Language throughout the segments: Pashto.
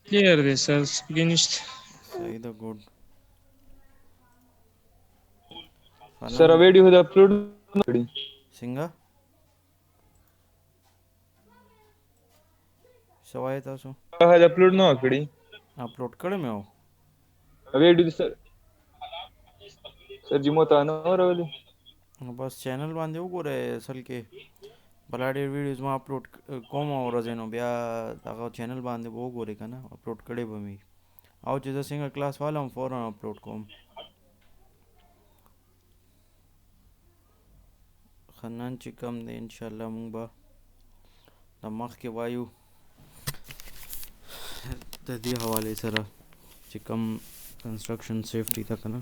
Clear دی سر سپیکې نشته. صحیح ده ګوډ. سره فلنګ ویډیو د اپلوډ نه کړی. څنګه شوای تاسو هغه د اپلوډ نه کړی. اپلوډ کړی مې و. ویډیو سر سر جمو ته نه راولي. بس چینل باندې وګورئ اصل کې بلا ډېر ویډیوز ما اپلوډ کوم ورځې نو بیا هغه چینل باندې به وګورئ که نه اپلوډ کړی به مې او چې زه څنګه کلاس والا هم فورا اپلوډ کوم. ښه نن چې کوم دی انشاءالله مونږ به د مخکې وایو د دې حوالې سره چې کوم کنسټرکشن سیفټي ته که نه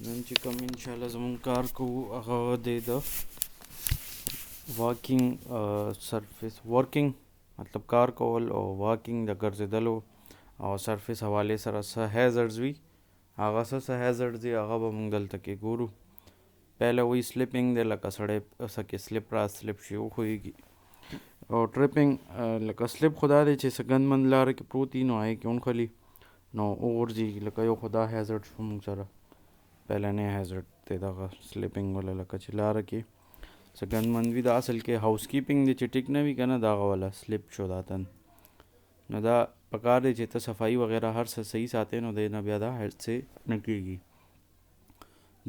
نن چې کوم انشاءالله زمونږ کار کوو هغه دی د واکینګ سرفیس ورکینګ مطلب کار کول او واکینګ د ګرځېدلو او سرفیس حوالې سره څه هیزرډز وي هغه څه هیزرډز دي هغه به مونږ دلته کې ګورو. پهله وی سلیپینګ دی لکه سړی سکې سلیپ را سلیپ شي وښویږي او ټریپینګ لکه سلیپ خدا دی چې څه ګند مند لاره کې پروت وي نو هغې کې ونښلي نو وغورځېږي لکه یو خدا هیزرډ شو مونږ سره پهلنی هیزرډ دی دغه سلیپینګ والا لکه چې لاره کې څه ګند مند وي دا اصل کې هاوس کیپینګ دی چې ټیک نه وي که نه دغه والا سلیپ شو دا تن نو دا پکار دی چې ته صفایي وغیرہ هر څه صحیح ساتې نو دی نه بیا دا هڅې نه کېږي.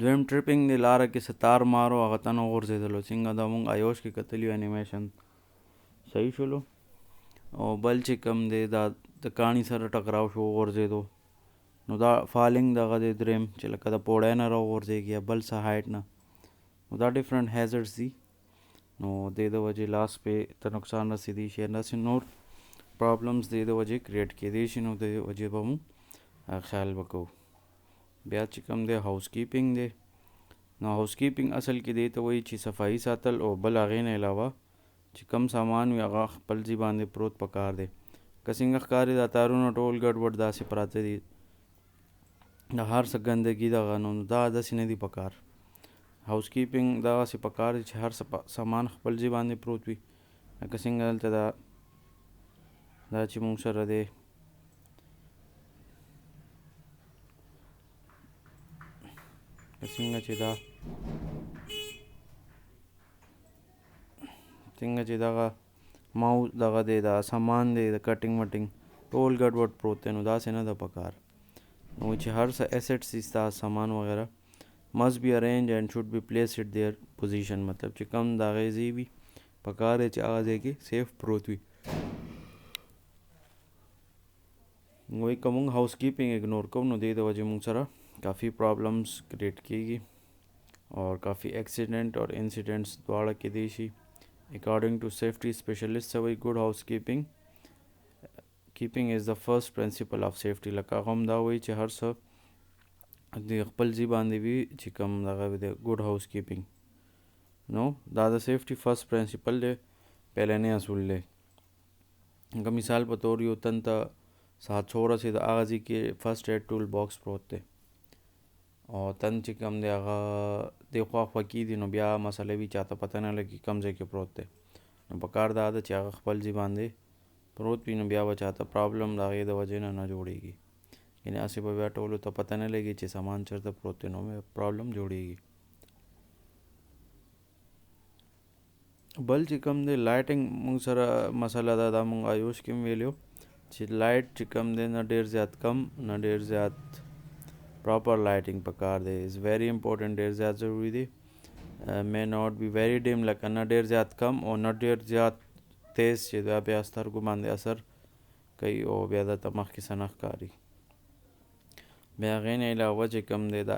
دویم ټریپینګ دی لاره کې څه تار مارو هغه ته نه وغورځېدلو څنګه دا مونږ ایوش کې کتلي انیمیشن صحیح شولو او بل چې کم دی دا د کاڼي سره ټکراو شو وغورځېدو نو دا فالنګ دغه دی دریم چې لکه د پوړی نه راوغورځېږي یا بل څه هایټ نه نو دا ډفرنٹ هیزرډز دي نو دې د وجې لاس پې ته نقصان رسېدی شي داسې نور پرابلمز دې د وجې کریټ کېدی شي نو د وجې به مو خیال وکړو. بیا چې کوم دی هاوس کیپینګ دی نو هاوس کیپینګ اصل کې دی ته وایي چې صفایي ساتل او بل هغې نه علاوه چې کم سامان وي هغه خپل ځای باندې پروت پکار دی که څنګه ښکاري دا تارونه ټول ګډ وډ داسې پراته دي د هر څه ګندګي دغه نو دا داسې نه دي پکار. هاوس کیپینګ دغسې پکار دی چې هر څه سامان خپل ځای باندې پروت وي لکه څنګه دلته دا چې مونږ سره دی څنګه چې دغه ماوس دغه دی دا سامان دی د کټینګ وټینګ ټول ګډ وډ پروت دی نو داسې نه ده پکار نو چې هر څه ایسټس دي ستا سامان وغیرہ must be arranged and should be placed at their position مطلب چې کم د هغې ځای وي پکار دی چې هغه ځای کې سیف پروت وي. وایي که مونږ هاوس کیپینګ اګنور کوو نو دې د وجې مونږ سره کافي پرابلمس کریټ کېږي اور کافی ایکسیډنٹ اور انسیډنټس دواړه کېدی شي. اکارډنګ ټو سیفټي سپیشلسټ وایي ګډ هاوس کیپینګ از د فرست پرنسپل آف سیفټي لکه هغه هم دا وایي چې هر څه د خپل ځای باندې وي چې کوم دغه دی ګډ هاوس کیپینګ نو دا د سیفټي فرست پرنسپل دی پهلنی اصول دی. که مثال په طور یو تن ته حادثه ورسېد هغه ځای کې فرسټ ایډ ټول باکس پروت دی او تن چې کوم دی هغه دې خوا خوا کېږي نو بیا مسله وي چاته پته نه لګي کوم ځای کې پروت دی نو پکار دا ده چې هغه خپل ځای باندې پروت وي نو بیا به چاته پرابلم د هغې د وجې نه جوړېږي یعنې هسې به بیا ټولو ته پته نه لګي چې سامان چېرته پروت دی نو پرابلم جوړېږي. بل چې کوم دی لایټینګ مونږ سره مسله ده دا مونږ ایوش کې هم ویلو چې لایټ چې کوم دی نه ډېر زیات کم نه ډېر زیات پراپر لایټینګ پکار دی از ویری امپورټنټ ډېر زیات ضروری دی may not be very dim لکه نه ډېر زیات کم او نه ډېر زیات تیز چې دا بیا سترګو باندې اثر کوي او بیا درته مخکې څه نه ښکاري. بیا هغې نه علاوه چې کوم دی دا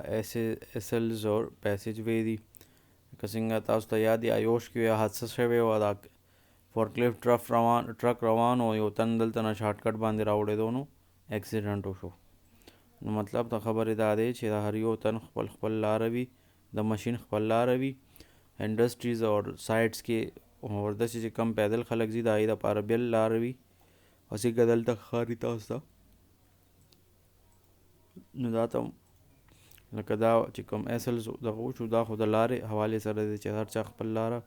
ایسلز اور پیسیج وی دي که څنګه تاسو ته یاد وي ایوش کې یو حادثه شوې وه دا فورکلیفټ ټرک روان و یو تن دلته نه شارټ کټ باندې راوړېدو نو اکسیډنټ وشو نو مطلب د خبرې دا دی چې د هر یو تن خپل لاره وي د مشین خپل لاره وي انډسټریز اور سایټس کې اور داسې چې کم پیدل خلک ځي د هغې دپاره بل لاره وي هسې که دلته ښکاري تاسو ته نو دا ته لکه دا چې کوم ایسلز دغه وشو دا خو د لارې حوالې سره دی چې هر چا خپل لاره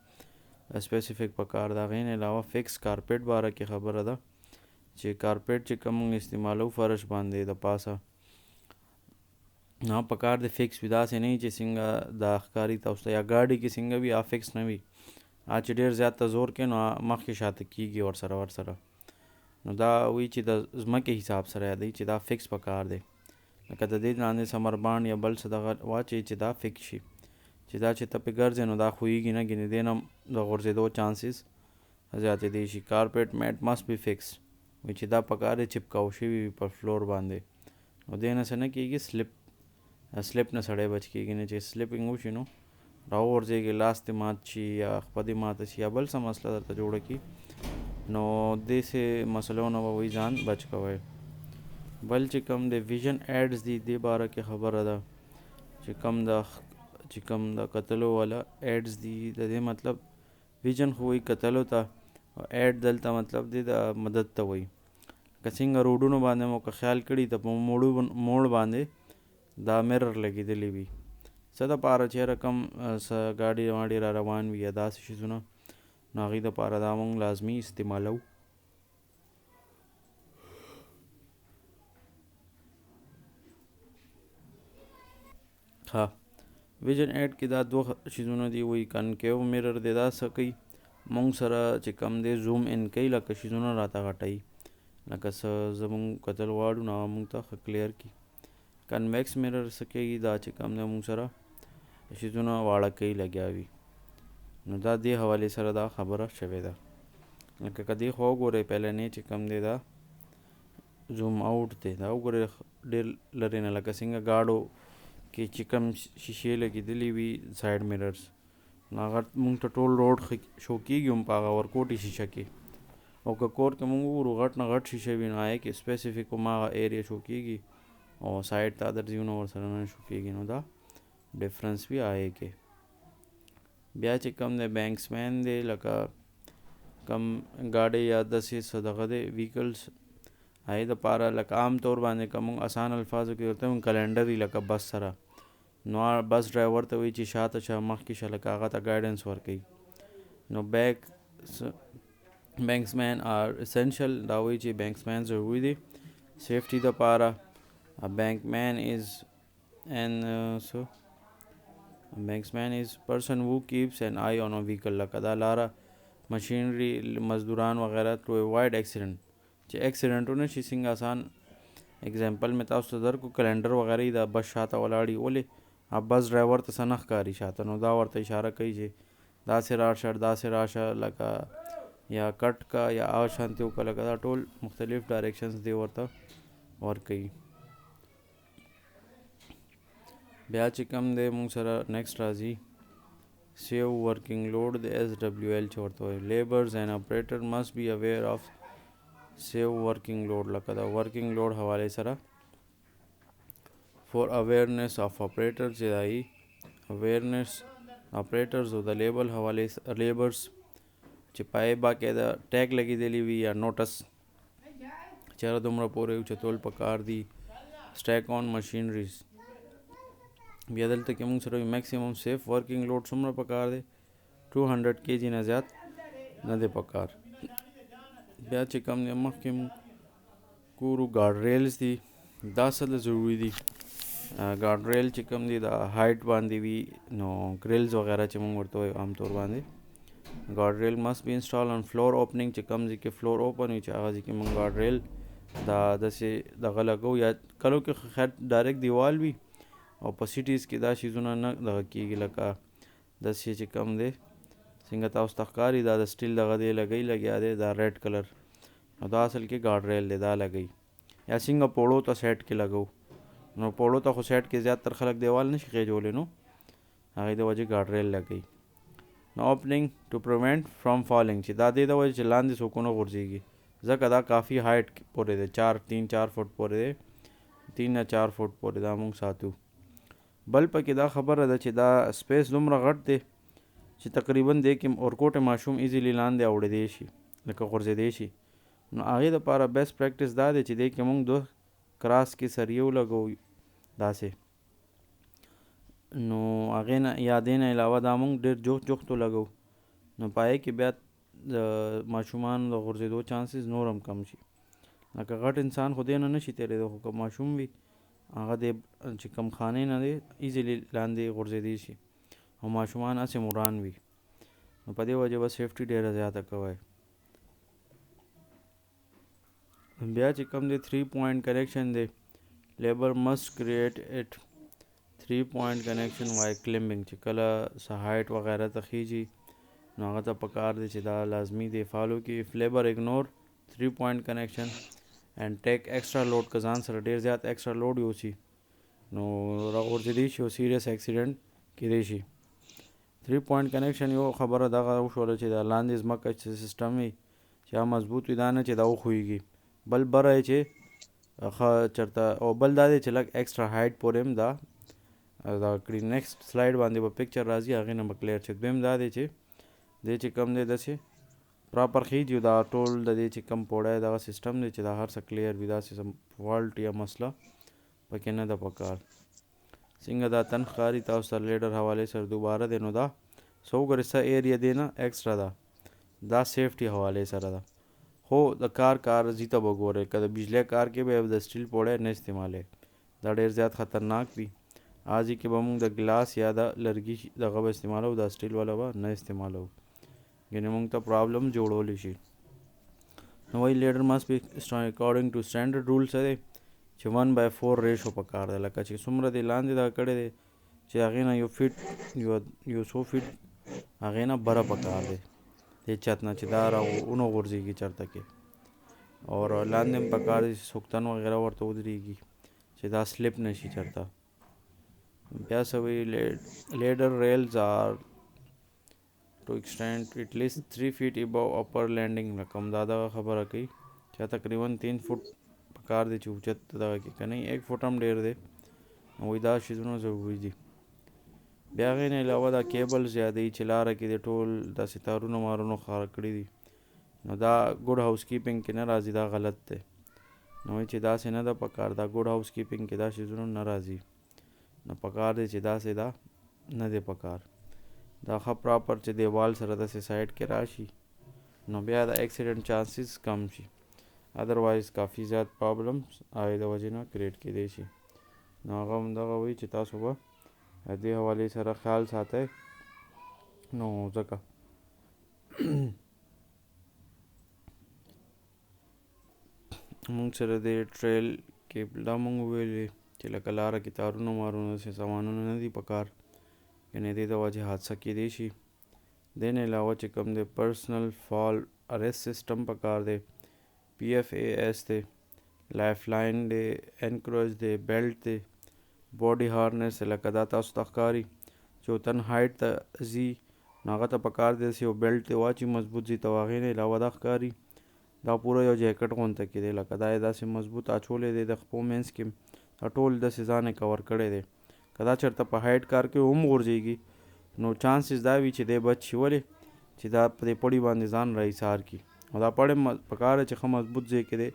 سپیسیفک پکار د هغې نه علاوه فکس کارپیټ باره کې خبره ده چې کارپیټ چې کوم موږ استعمالو فرش باندې د پاسه په کار د فکس وي داسې نه چې څنګه دا ښکاري تاسو ته یا ګاډي کې څنګه وي فکس نه وي چې ډېر زیات ته زور کوي نو مخکې شاته کېږي ورسره نو دا وایي چې د ځمکې حساب سره یادوي چې دا فکس په کار دی لکه د دې لاندې سمرباند یا بل څه دغه واچوي چې دا فکس شي چې دا چې ته پې ګرځې نو دا ښویېږي نه ګینې دې نه د غورځېدو چانسز زیاتېدی شي کارپیټ میټ مست بي فکس وایي چې دا په کار دی چپکاو شوي وي په فلور باندې نو دې نه څه نه کېږي سلیپ نه سړی بچ کېږي نه چې سلیپینګ وشي نو راوغورځېږي لاس دې مات شي یا خپه دې ماته شي یا بل څه مسله درته جوړه کړي نو داسې مسلو نه به وایي ځان بچ کوئ بل چې کوم د ویژن ایډز دي دې باره کې خبره ده چې کوم د کتلو والا ایډز دي د دې مطلب ویژن خو وایي کتلو ته ایډ دلته مطلب دی د مدد ته وایي که څنګه روډونو باندې مو که خیال کړي ته په موړ باندې دا میرر لګېدلی وي څه دپاره چې رقم څه ګاډي واډي را روان وي یا داسې شیزونه نو هغې دپاره دا مونږ لازمي استعمالو ها ویژن ایډ کې دا دوه شیزونه دي وایي کنکیو میرر دی دا څه کوي مونږ سره چې کم دی زوم ان کوي لکه شیزونه راته غټوي لکه څه زمونږ کتل غواړو نو هغه مونږ ته ښه کلیر کړي کنویکس میرر څه کوي دا چې کم دی مونږ سره شیزونه واړه کوي لګیا وي نو دا دې حوالې سره دا خبره شوې ده لکه که دې خوا وګورئ پهلنی چې کم دی دا زوم آوټ دی دا وګورئ ډېر لرې نه لکه څنګه ګاډو کې چې کم شیشې لګېدلې وي سایډ میررز نو هغه مونږ ته ټول روډ شو کېږي هم په هغه ورکوټي شیشه کې او که کور کې مونږ وګورو غټ نه غټ شیشه وي نو هغې کې سپیسیفیک هماغه ایریا شو کېږي او سایډ ته ادر ځایونه ورسره نه شو کېږي نو دا ډفرنس وي هغې کې بیا چې کم دی بینکسمین دی لکه کم ګاډی یا داسې څه دغه دی ویکلس هغې دپاره لکه عام طور باندې که مونږ اسان الفاظو کې ورته وایو کلنډر وي لکه بس سره نو بس ډرایور ته وایي چې شاته شه مخکې شه لکه هغه ته ګایډنس ورکوي نو بینکسمین آر اسینشل دا وایي چې بینکسمین ضروري دی سیفټي دپاره بینکمین Banksman is person who keeps an eye on a vehicle لکه دا لاره مشینری مزدوران وغیرہ to avoid accident چې اکسیډنټونه شي څنګه آسان اگزامپل مې تاسو ته درکو کلنډر وغیرہ دا بس شاته ولاړي ولې بس ډرایور ته څه نه ښکاري شاته نو دا ورته اشاره کوي چې داسې راشه لکه یا کټ کا یا شانتي وکړه لکه دا ټول مختلف ډایرکشنز دی ورته ورکوي بیا چې کوم دی مونږ سره نیکسټ راځي سیو ورکنګ لوډ د SWL چې ورته وایي لیبرز اینڈ اپریټر مسٹ بی اویر آف سیو ورکنګ لوډ لکه دا ورکنګ لوډ حوالې سره فور اویرنیس آف اپریټر چې دایي اویرنیس اپریټرز او د لیبل حوالې لیبرز چې پای باقاعده ټیګ لګېدلی وي یا نوټس چېرې دومره پورې اوچتول پکار دي سټیک آن مشینریز بیا دلته کې مونږ سره میکسیمم سیف ورکنګ لوډ څومره پکار دی 200 kg نه زیات نه دی پکار بیا چې کم دی مخکې مونږ ګورو ګارډ ریلز دي دا څه ضروري دي ګارډ ریل چې کم دی دا هایټ باندې وي نو ګریلز وغیرہ چې مونږ ورته وایو عام طور باندې ګارډ ریل مسٹ بی انسټال آن فلور اوپننګ چې کم ځای کې فلور اوپن وي چې هغه ځای کې مونږ ګارډ ریل دا داسې دغه لګو یا کلو کې خیر ډایرکټ دیوال وي او په سیټیز کې دا شیزونه نه دغه کېږي لکه داسې چې کم دی څنګه تاسو ته ښکاري دا د سټیل دغه دی لګیا دی دا ریډ کلر نو دا اصل کې ګارډ ریل دی دا لګوي یا څنګه پوړو ته سیټ کې لګو نو پوړو ته خو سیټ کې زیاتر خلک دیوال نشي خېجولی نو هغې د وجې ګارډ ریل لګوي نو اوپننګ ټو پریوینټ فرام فالینګ چې دا دې د وجې چې لاندې څوک ونه غورځېږي ځکه دا کافي هایټ پورې دی 3-4 فوټ پورې دی 3 نه 4 فوټ پورې دا مونږ ساتو بل پکې دا خبره ده چې دا سپیس دومره غټ دی چې تقریبا دی کې اورکوټ ماشوم ایزیلی لاندې اوړېدی شي لکه غورځېدی شي نو هغې دپاره بیسټ پریکټس دا دی چې دی کې مونږ دوه کراس کې سریه ولګو داسې نو هغې نه یا دې نه علاوه دا مونږ ډېر جوختو لګو نو پای کې بیا د ماشومانو د غورځېدو چانسز نور هم کم شي لکه غټ انسان خو دې نه نشي تېرېدی، خو که ماشوم وي هغه د چې کوم خانې نه دی ایزیلی لاندې غورځېدی شي، او ماشومان هسې مران وي. نو په دې وجه به سیفټي ډېره زیاته کوئ. بیا چې کوم دی 3 پوینټ کنیکشن دی، لیبر مسٹ کریټ اٹ 3 پوینټ کنیکشن وای کلمبنګ. چې کله څه هایټ وغیره ته خیجي نو هغه ته پکار دی چې دا لازمي دی فالو کی. اف لیبر اگنور 3 پوینټ کنیکشن اینڈ ټیک ایکسټرا لوډ، که ځان سره ډېر زیات ایکسټرا لوډ یوسي نو راغورځېدی شي او سیریس اکسیډنټ کیدی شي. 3 پوینټ کنیکشن یو خبره دغه وشوله چې دا لاندې ځمکه چې سیسټم وي چې هغه مضبوط وي، دا نه چې دا وښویږي. بل بره چې چرته، او بل دا دی چې لږ ایکسټرا هایټ پورې هم دا کړي. نیکسټ سلایډ باندې به پکچر راځي، هغې نه به کلیر شي. دویم دا دی چې دی چې کم دی داسې پراپر خیجي، دا ټول د دې چې کم پوړی دغه سیسټم دی چې دا هر څه کلیر وي، داسې فالټ یا مسله پکې نه ده پکار. څنګه دا تن ښکاري تاسو سره لیډر حوالې سره دوباره دی، نو دا څه وګورئ څه ایریا دی نه ایکسټرا ده، دا سیفټي حوالې سره ده. خو د کار زی ته به ګورئ، که د بجلی کار کې به د سټیل پوړی نه استعمالوئ، دا ډېر زیات خطرناک دي. آزی کې به موږ د ګلاس یا د لرګي دغه به استعمالو، دا سټیل والا به نه استعمالو، یعنې موږ ته پرابلم جوړولی شي. نو وایي لیډر ماسټ بی اکارډنګ ټو سټینډرډ رول څه دی چې 1/4 ریشو پکار دی. لکه چې څومره دی لاندې دا کړی دی چې هغې نه یو فیټ یو څو فیټ هغې نه بره پکار دی دې چت نه، چې دا راونه غورځېږي چرته کې، اور لاندې هم پکار دی چې سوکتن وغیره ورته ودرېږي چې دا سلپ نشي چرته. بیا څه وایي لیډر ریلز آر ټو ایکسټینډ ایټ لیسٹ 3 feet above upper landing. لکه هم دا دغه خبره کوي چې تقریبا 3 فوټ پکار دی چې اوچت دغه کې، که نه 1 فوټ هم ډېر دی. نو وایي دا شیزونه ضروري دي. بیا هغې نه علاوه دا کیبلز یا دی چې لاره کې دی ټول داسې تارونه مارونه خار کړي دي، نو دا ګډ هاوس کیپینګ کې نه راځي، دا غلط دی. نو وایي چې داسې نه ده پکار، دا ګډ هاوس کیپینګ کې دا شیزونه نه راځي، نو پکار دی چې داسې دا نه دی پکار. دا ښه پراپر چې دیوال سره داسې سایډ کې راشي نو بیا د ایکسیډنټ چانسز کم شي. ادروایز کافي زیات پرابلمس هغې د وجې نه کریټ کیدی شي. نو هغه هم دغه وایي چې تاسو به دې حوالې سره خیال ساتئ. نو ځکه مونږ سره د ټریل کې دا مونږ وویلې چې لکه لاره کې تارونه مارونه داسې سامانونه نه دي پکار، یعنې دې د وجې حادثه کیدی شي. دې نه علاوه چې کوم دی پرسنل فال ارست سسټم پکار دی، PFAS دی، لایف لاین دی، انکروچ دی، بیلټ دی، باډي هارنس. لکه دا تاسو ته ښکاري چې تن هایټ ته ځي نو هغه ته پکار دی چې یو بیلټ دی واچي مضبوط ځي. ته هغې نه علاوه دا ښکاري دا پوره یو جیکټ غونته کې دی، لکه دا یې داسې مضبوط اچولی دی د خپو منځ کې، دا ټول داسې ځان یې کور کړی دی. که دا چېرته په هایټ کار کې هم غورځېږي نو چانسز دا وي چې دی بچ شي. ولې چې دا په دې پړي باندې ځان را ایسار کړي، او دا پړی پکار دی چې ښه مضبوط ځای کې دی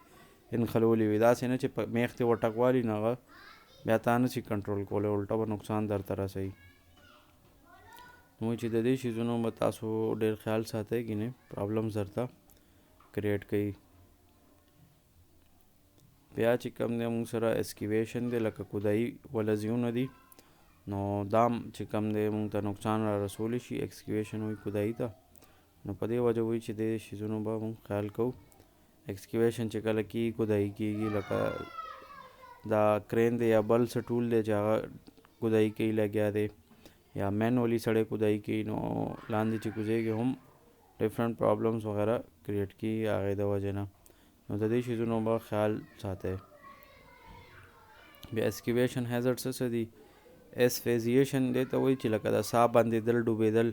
انخلولی وي، داسې نه چې په میخ دې وټکوالي نو هغه بیا تا نه شي کنټرول کولی، الټه به نقصان درته رسوي. نو چې د دې شیزونو به تاسو ډېر خیال ساتئ که نه پرابلمز درته کریټ کوي. بیا چې کوم دی موږ سره اسکیویشن دی، لکه کودایي ولزیونه دي، نو دام چې کوم دی موږ ته نقصان را رسولی شي. ایکسکیویشن وایي کودایي ته، نو په دې وجه وایي چې دې شیزونو به موږ خیال کوو. ایکسکیویشن چې کله کېږي کودایي کېږي، لکه دا کرین دی یا بل څه ټول دی چې هغه کودایي کوي لګیا دی، یا مینولی سړی کودایي کوي، نو لاندې چې کوزیږي هم ډفرنٹ پرابلمس وغیرہ کریټ کېږي هغې د وجې نه. نو د دې شیزونو به خیال ساتئ. بیا اسکیویشن هیزرډ څه دي؟ اسفیزیشن دې ته وایي چې لکه د ساه بندېدل ډوبېدل،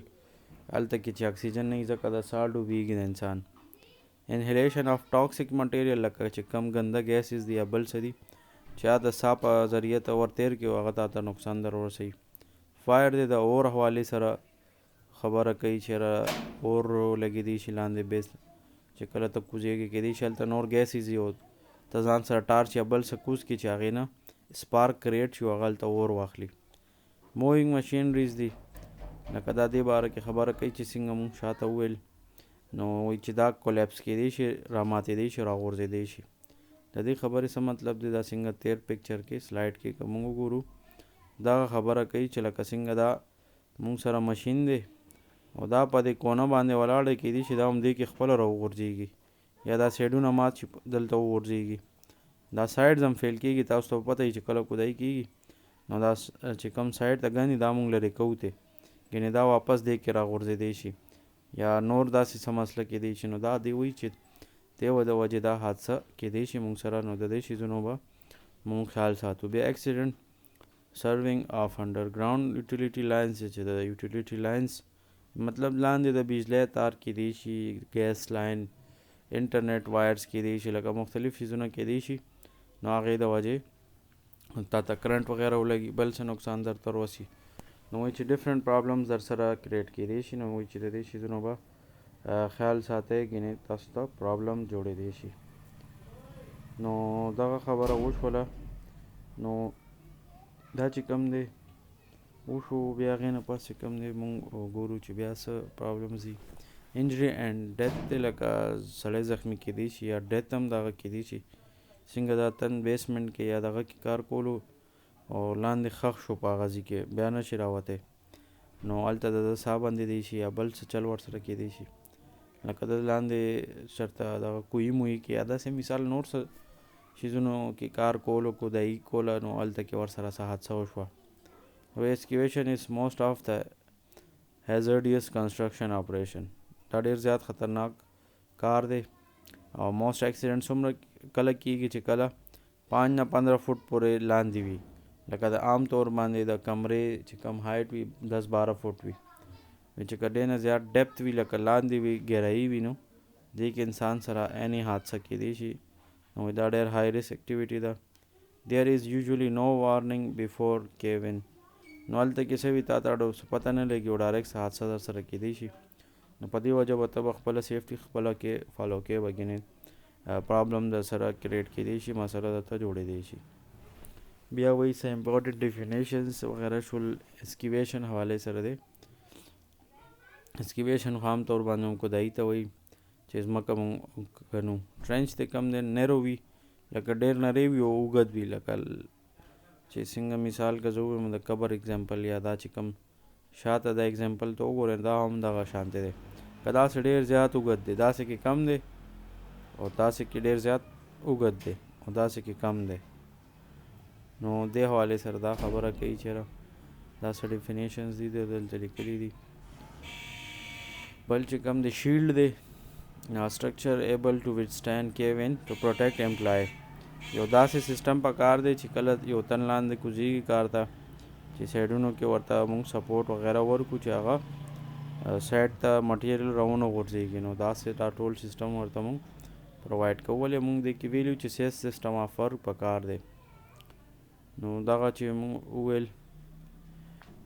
هلته کې چې اکسیجن نه وي ځکه د ساه ډوبېږي د انسان. انهیلیشن آف ټاکسک مټیریل، لکه چې کم ګنده ګیسز دي یا بل څه دي چې د ساه په ذریعه ته ورتېر کړي او هغه ته نقصان در ورسوي. فایر دی د اور حوالې سره خبره کوي چې اور لګېدی شي لاندې بیس چې کله ته کوزېږي کېدی شي هلته نور ګیسز وي او ته ځان سره ټارچ یا بل څه کوز کړي چې هغې نه سپارک کریټ شي او هغه هلته اور واخلي. مووینګ مشینریز دي، لکه دا دې باره کې خبره کوي چې څنګه مونږ شاته وویل، نو وایي چې دا کولیپس کېدی شي، را ماتېدی شي، را غورځېدی شي. د دې خبرې څه مطلب دی دا څنګه تیر پکچر کې سلایډ کې که موږ وګورو دا خبره کوي چې لکه څنګه دا موږ سره ماشین دی او دا په دې کونه باندې ولاړ دی کیدای شي دا هم دې کې خپله راوغورځېږي یا دا سایډونه مات شي دلته وغورځېږي دا سایډز هم فیل کېږي تاسو ته پته وي چې کله کودای کېږي نو دا چې کوم سایډ ته ګنې دا موږ لرې کوو تی یعنې دا واپس دې کې راغورځېدی شي یا نور داسې څه مسله کېدی شي نو دا دی وایي چې دې د وجې دا حادثه کېدی شي موږ سره نو د دې شیزونو به موږ خیال ساتو بیا اکسیډنټ سرونګ آف انډرګراؤنډ یوټیلیټي لاینز چې د یوټیلیټي لاینز مطلب لاندې د بجلی تار کېدی شي ګیس لاین انټرنیټ وایرز کېدی شي لکه مختلف شیزونه کېدی شي نو هغې د وجې تا ته کرنټ وغیره ولګي بل څه نقصان درته ورسي نو وایي چې ډفرنټ پرابلمز در سره کریټ کېدی شي نو وایي چې د دې شیزونو به خیال ساتئ ګینې تاسو ته پرابلم جوړېدی شي نو دغه خبره وشوله نو دا چې کوم دی وشو بیا هغې نه پس چې کوم دی مونږ ګورو چې بیا څه پرابلمز دي انجری اینډ ډیت دی لکه سړی زخمی کېدی شي یا ډیت هم دغه کېدی شي څنګه دا تن بیسمنټ کې یا دغه کې کار کولو او لاندې خښ شو په هغه ځای کې بیا نه شي راوتی نو هلته د ساه بندېدی شي یا بل څه چل ورسره کېدی شي لکه د لاندې چېرته دغه کوهي موهي کې یا داسې مثال نور څه شیزونو کې کار کولو کودایي کوله نو هلته کې ورسره څه حادثه وشوه excavation is most of the hazardous construction operation دا ډېر زیات خطرناک کار دی او موسټ اکسیډنټس هم کله کېږي چې کله 5 نه 15 فوټ پورې لاندې وي لکه د عام طور باندې د کمرې چې کم هایټ وي 10-12 فوټ وي چې که ډېر نه زیات ډیپت وي لکه لاندې وي ګهرایي وي نو دې کې انسان سره any حادثه کېدی شي نو دا ډېر های ریسک اکټیویټي ده there is usually no warning before cave in نو هلته کې څه وي تا ته څه پته نه لګي او ډایرکټ څه حادثه در سره کېدی شي نو په دې وجه به ته به خپله سیفټي خپله کې فالو کې به ګینې پرابلم در سره کریټ کېدی شي مسله درته جوړېدی شي بیا وایي څه امپورټنټ ډیفینیشنز وغیره شول اسکیویشن حوالې سره دی اسکیویشن خو عام طور باندې موږ کودایي ته وایي چې ځمکه موږ ګنو ټرنچ دی کم دی نیرو وي لکه ډېر نری وي او اوږد وي لکه چې څنګه مثال که زه ووایم د قبر اګزامپل یا دا چې کوم شاته دا اګزامپل ته وګورئ دا هم دغه شانتې دی که داسې ډېر زیات اوږد دی داسې کې کم دی او داسې کې ډېر زیات اوږد دی او داسې کې کم دی نو دې حوالې سره دا خبره کوي چېرې دا څه ډیفینیشنز دي دلته لیکلي دي بل چې کوم دی شیلډ دی structure able to withstand cave in to protect employee یو داسې سیستم په کار دی چې کله یو تن لاندې کوزیږي کار ته چې سایډونو کې ورته موږ سپورټ وغیره ورکړو چې هغه سایډ ته مټیریل راونه غورځېږي نو داسې دا ټول سیستم ورته موږ پرووایډ کوو ولې موږ دې کې ویلو چې سیس سیستم آف ورک په کار دی نو دغه چې موږ وویل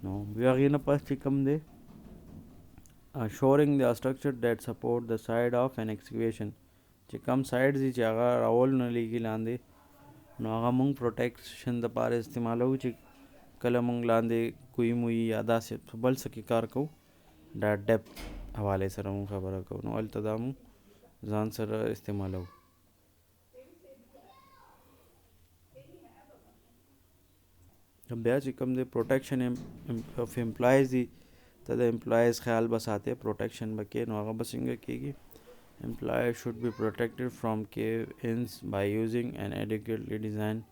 نو بیا هغې نه پس چې کوم دی shoring the structure that support the side of an excavation چې کم سایډ دي چې هغه راول نه لیږي لاندې نو هغه موږ پروټیکشن دپاره استعمالوو چې کله موږ لاندې کوهي موهي یا داسې بل څه کې کار کوو دا ډیپت حوالې سره موږ خبره کوو نو هلته دا موږ ځان سره استعمالوو بیا چې کوم دی پروټیکشن اف امپلایز دي ته د امپلایز خیال به ساتې پروټیکشن به کې نو هغه به څنګه کېږي employees should be protected from cave-ins by using an adequately designed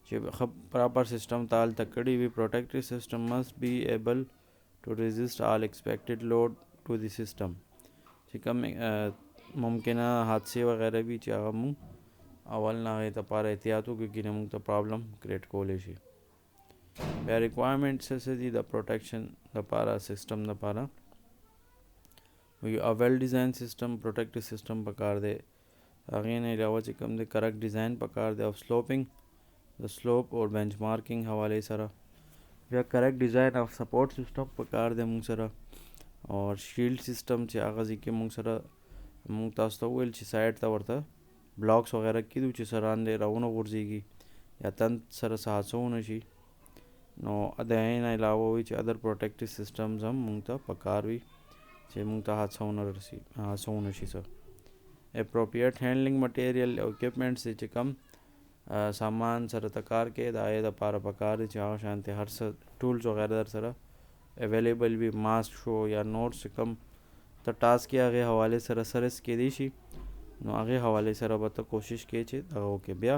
چې proper system ته هلته کړي وي protective system must be able to resist all expected load to the system چې کوم ممکنه حادثې وغیره وي چې هغه موږ اول نه هغې دپاره احتیاط وکړو که نه موږ ته پرابلم کریټ کولی شي بیا ریکوایرمنټ څه دي د پروټیکشن دپاره سیسټم دپاره a well designed system protective system پکار دی هغې نه علاوه چې کوم دی کریکټ ډیزاین پکار دی of sloping د سلوپ اور بینچ مارکینګ حوالې سره بیا کریکټ ډیزاین آف سپورټ سیسټم پکار دی موږ سره اور شیلډ سیسټم چې هغه ځای کې موږ سره موږ تاسو ته وویل چې سایډ ته ورته بلاکس وغیره کېدو چې سراندې راونه غورځېږي یا تن سره څه حادثه ونه شي نو د هغې نه علاوه وایي چې ادر پروټیکټیو سیسټمز هم موږ ته پکار وي چې موږ ته حادثه ونه شي څه اپروپریټ هینډلنګ مټیریل او اکوپمنټس چې کم سامان سره ته کار کې د هغې دپاره پکار دی چې هغه شانتې هر څه ټولز وغیره در سره اویلیبل وي. ماسک شو یا نور څه کم ته ټاسک یې هغې حوالې سره سرس کېدی شي نو هغې حوالې سره به ته کوشش کوې چې دغه وکړې. بیا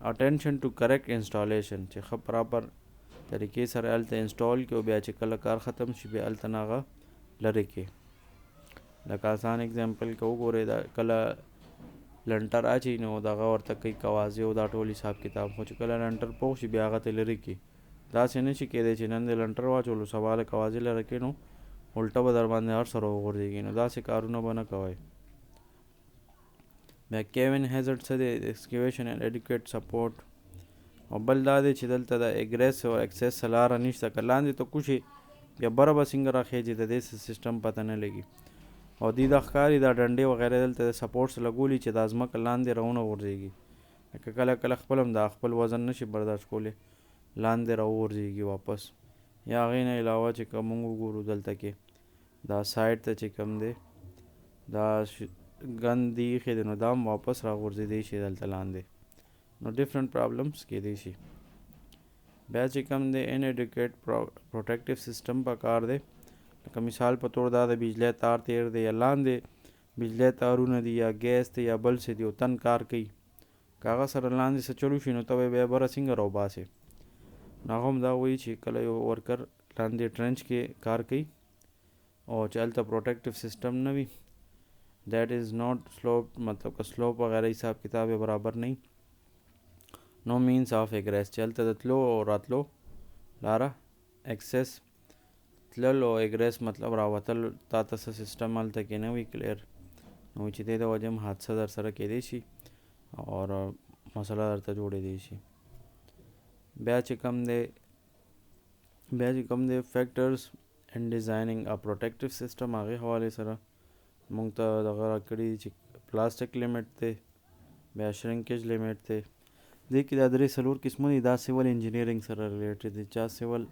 اټینشن ټو کریکټ انسټالیشن چې ښه پراپر طریقې سره هلته انسټال کړي او بیا چې کله کار ختم شي بیا هلته نه هغه لرې کړي. لکه آسان اگزامپل که وګورئ دا کله لنټر اچي نو دغه ورته کوي کوازې او دا ټول حساب کتاب، خو چې کله لنټر پوخ شي بیا هغه ته لرې کړي. داسې نه شي کېدی چې نن د لنټر واچولو سبا د کوازې لرې کړي نو الټه به در باندې هر سره وغورځېږي، نو داسې کارونه به نه کوئ. بیا کیون هیزرډ څه دی؟ ایکسکیویشن اینډ ایډیکویټ سپورټ. او بل دا دی چې دلته د اګریس او اکسیس لاره نشته، که لاندې ته کوشي بیا بره به څنګه راخېجي د دې سیسټم پته نه لګي. او دې د ښکاري دا ډنډې وغیره دلته د سپورټس لګولي چې دا ځمکه لاندې راونه غورځېږي، لکه کله کله خپل هم دا خپل وزن نشي برداشت کولی لاندې راوغورځېږي واپس. یا هغې نه علاوه چې که مونږ وګورو دلته کې دا سایډ ته چې کم دی دا ګند دی ایښی دی نو دا هم واپس راغورځېدی شي دلته لاندې، نو ډفرنٹ پرابلمس کېدی شي. بیا چې کم دی انایډیکویټ پروټیکټیو سیسټم پکار دی. لکه مثال په طور دا د بجلی تار تیر دی یا لاندې بجلی تارونه دي یا ګیس دی یا بل څه دی او تن کار کوي، که هغه سره لاندې څه چلو شي نو ته به بیا بره څنګه راوباسې. نو هغه هم دا وایي چې کله یو ورکر لاندې ټرنچ کې کار کوي او چې هلته پروټیکټیو سیسټم نه وي دیٹ از ناٹ سلوپ، مطلب که سلوپ وغیرہ حساب کتاب یې برابر نه وي نو مینس آف اګریس چې هلته د تلو او راتلو لاره اکسیس تلل او اګریس مطلب راوتل تا ته څه سیسټم هلته کې نه وي کلیر، نو چې دې د وجې هم حادثه در سره کېدی شي اور مسله درته جوړېدی شي. بیا چې کم دی فیکټرز ان ډیزایننګ ا پروټیکټیو سیسټم، هغې حوالې سره مونږ ته دغه راکړي چې پلاسټک لیمټ دی، بیا شرنکیج لیمټ دی. دې کې دا درې څلور قسمه دي. دا سیول انجینیرنګ سره ریلیټډ دی، چا سیول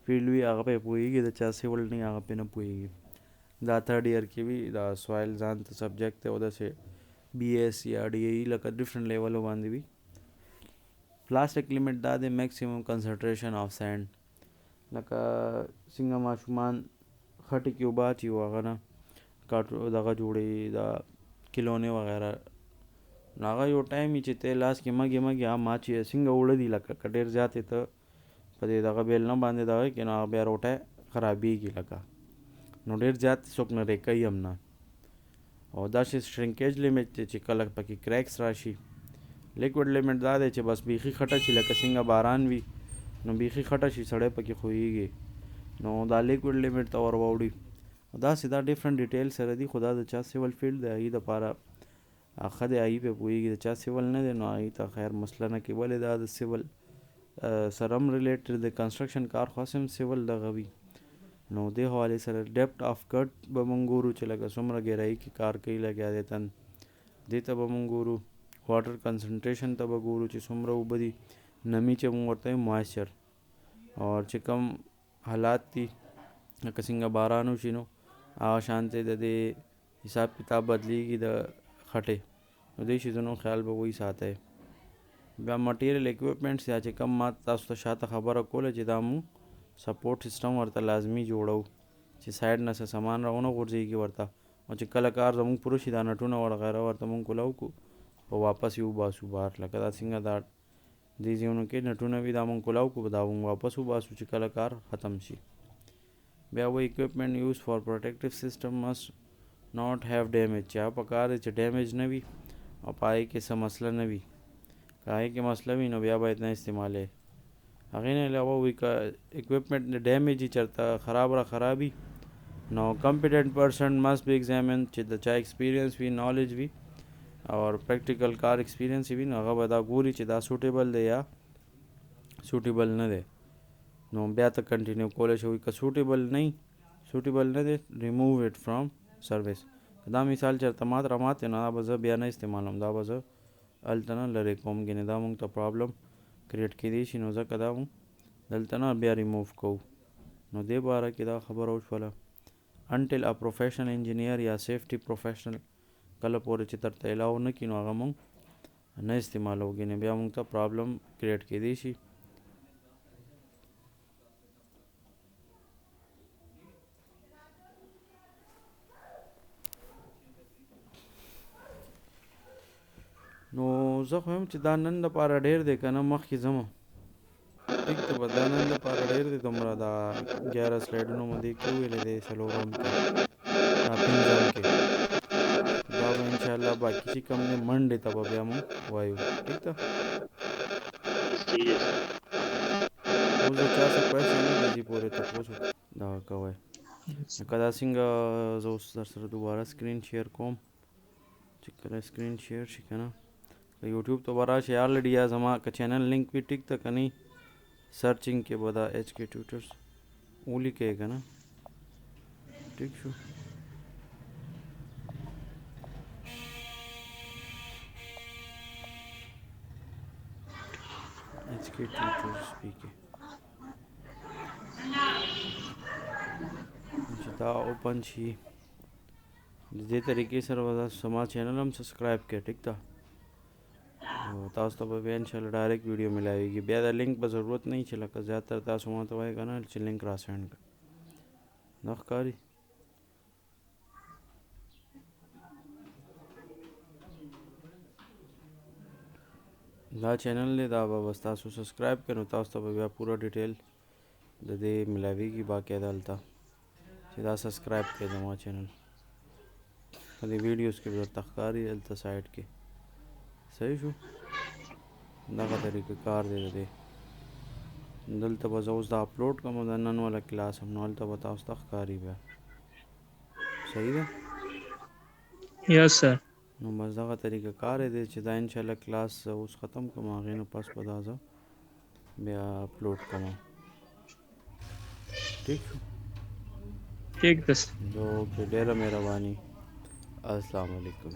فیلډ وي هغه پې پوهېږي، د چا سیول نه هغه پې نه پوهېږي. دا تھرډ ایئر کې وي دا سوایل ځان ته سبجیکټ دی او داسې بی ایس یا ډي ای لکه ډفرنٹ لیولو باندې وي. پلاسټک لیمټ دا دی میکسیمم کنسنټریشن آف سینډ، لکه څنګه ماشومان خټې کې اوبه اچي او هغه نه دغه جوړوي دا کلونې وغیره، نو هغه یو ټایم وي چې ته لاس کې مګې هم اچي څنګه اوړه دي، لکه که ډېر زیات یې ته په دې دغه بیل نه باندې دغه کې نو هغه بیا روټۍ خرابېږي، لکه نو ډېر زیات څوک نه ری کوي هم نه. او داسې شرنکیج لیمټ دی چې کله پکې کریکس راشي. لیکوډ لیمټ دا دی چې بس بیخي خټه شي، لکه څنګه باران وي نو بیخي خټه شي سړی پکې خویږي نو دا لیکوډ لیمټ ته ور واوړي. داسې دا ډفرنٹ ډیټیل سره دي، خو دا د چا سیول فیلډ دی هغې دپاره ښه دی، هغې پې پوهېږي. د چا سیول نه دی نو هغې ته خیر مسله نه کوي، ولې دا د سیول سره هم ریلیټډ د کنسټرکشن کار خو هسې هم سیول دغه وي. نو دې حوالې سره ډیپټ آف کټ به مونږ ګورو چې لکه څومره ګهرایي کې کار کوي لګیا دی تن، دې ته به مونږ ګورو. واټر کنسنټریشن ته به ګورو چې څومره اوبه دي، نمی چې مونږ ورته موایسچر، اور چې کوم حالات دي لکه څنګه باران وشي نو هغه شانتې د دې حساب کتاب بدلیږي د خټې، نو دې شیزونو خیال به وایي ساتئ. بیا مټیریل اکوپمنټس یا چې کوم ما تاسو ته شاته خبره کوله چې دا مونږ سپورټ سیسټم ورته لازمي جوړو چې سایډ نه څه سامان راونه غورځېږي ورته، او چې کله کار زمونږ پوره شي دا نټونه وغیره ورته مونږ کولاو کو په واپس یې وباسو بهر، لکه دا څنګه دا دې ځایونو کې نټونه وي دا مونږ کولاو کو دا مونږ واپس وباسو چې کله کار ختم شي. بیا وایي اکوپمنټ یوز فار پروټیکټیو سیسټم مسټ ناٹ هیو ډیمیج، چې هغه پکار دی چې ډیمیج نه وي او په هغې کې څه مسله نه وي، که هغې کې مسله وي نو بیا باید نه استعمالوي. هغې نه علاوه وایي که اکوپمنټ ډیمیج وي چېرته خراب وي نو کمپیټنټ پرسن مسټ بی ایگزامن، چې د چا ایکسپیرینس وي نالج وي اور پریکټیکل کار ایکسپیرینس وي نو هغه به دا ګوري چې دا سوټیبل دی یا سوټیبل نه دی، نو بیا ته کنټینیو کولی شي. که سوټیبل نه دی ریموو اټ فرام سروس. دا مثال چېرته مات دی نو دا به زه بیا نه استعمالوم، دا به زه هلته نه لرې کوم، ګینې دا مونږ ته پرابلم کریټ کېدی شي، نو ځکه دا مونږ دلته نه بیا ریموو کوو. نو دې باره کې دا خبره وشوله. انټل ا پروفیشنل انجینیر یا سیفټي پروفیشنل کله پورې چې درته الاو نه کړي نو هغه مونږ نه استعمالوږي نه بیا موږ ته پرابلم کریټ کېدی شي. نو زه خو یم چې دا نن لپاره ډېر دی که نه مخکې ځم ټیک ته به دا نن لپاره ډېر دی دومره دا 11 سلایډونه مو دې کې وویلې دی څلورم کې پنځم کې دا به انشاءالله باقي چې کوم دی منډې ته به بیا مو وایو ټیک ده. اوس د چا څه کوېشن نه دی پورې تپوس دغه کوئ لکه دا څنګه زه اوس در سره دوباره سکرین شیر کوم چې کله سکرین شیر شي که نه یوټیوب ته به راشي آلریډي یا زما که چینل لینک وي ټیک ته که نه سرچینګ کې به دا ایچ کې ټیوټرز ولیکئ که نه ټیک شو. ایچ کې ټیوټرز پی کې چې دا اوپن شي د دې طریقې سره به زما چینل هم سبسکرایب کړئ ټیک ده. تاسو ته به بیا انشاءالله ډایرکټ ویډیو ملاویږي بیا د لینک به ضرورت نه وي چې لکه زیاتره تاسو ما ته وایئ که نه چې لینک را سینډ کړه نه ښکاري. دا چینل دی دا به بس تاسو سبسکرایب کړئ نو تاسو ته به بیا پوره ډیټیل د دې ملاویږي باقاعده هلته چې دا سبسکرایب کړئ زما چینل په دې ویډیوز کې به درته ښکاري هلته سایډ کې صحیح شو. دغه طریقه کار دی د دې دلته به زه اوس دا اپلوډ کوم د نن والا کلاس هم نو هلته به تاسو ته ښکاري بیا صحیح ده. یس سر. نو بس دغه طریقه کار دی چې دا انشاءالله کلاس اوس ختم کوم هغې نه پس به دا زه بیا اپلوډ کوم ټیک شو. ٹھیک ده سر. اوکې ډېره مهرباني السلام علیکم.